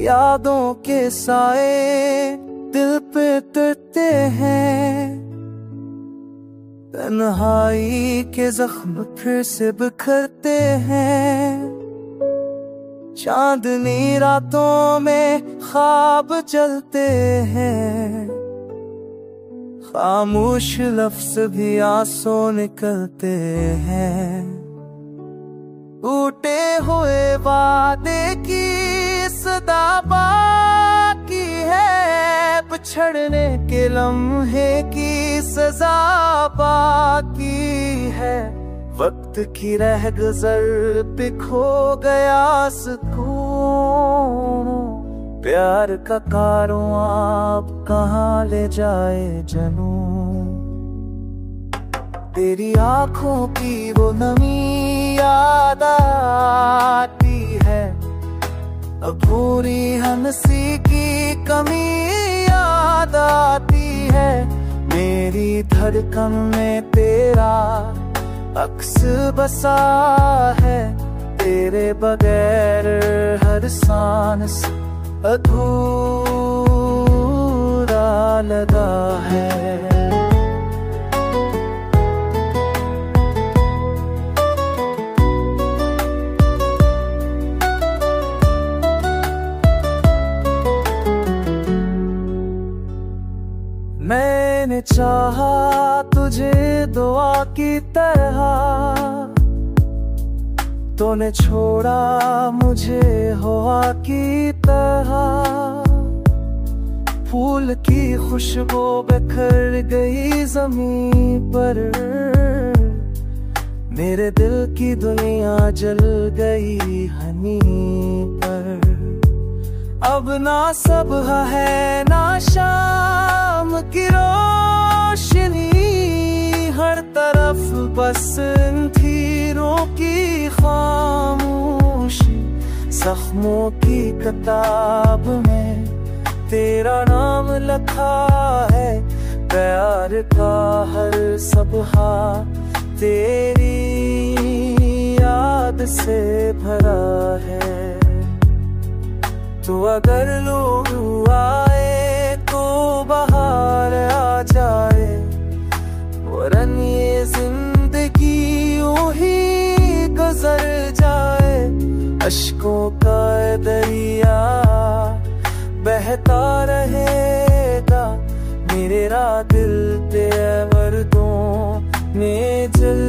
यादों के साए दिल पे तुरते हैं, तन्हाई के जख्म फिर से बिखरते हैं। चांदनी रातों में ख्वाब चलते हैं, खामोश लफ्ज भी आंसू निकलते हैं। टूटे हुए वादे की सदा बाकी है, बिछड़ने के लम्हे की सजा बाकी है। वक्त की रह गुजर पे खो गया सुकून, प्यार का कारवां अब कहाँ ले जाए जनू। तेरी आंखों की वो नमी याद आती है, अधूरी हंसी की कमी याद आती है। मेरी धड़कन में तेरा अक्स बसा है, तेरे बगैर हर सांस अधूरा लगा है। मैंने चाहा तुझे दुआ की तरह, तूने छोड़ा मुझे हवा की तरह। फूल की खुशबू बिखर गई जमीन पर, मेरे दिल की दुनिया जल गई हनी पर। अब ना सुबह है ना शाम की रोशनी, हर तरफ बस तीरों की खामोशी। जख्मों की किताब में तेरा नाम लिखा है, प्यार का हर सब्हा तेरी याद से भरा है। तो अगर लोग आए तो बाहर आ जाए, वरन ये जिंदगी यूं ही गुजर जाए। अश्कों का दरिया बहता रहेगा, मेरा दिल तेरे मर्दों में जल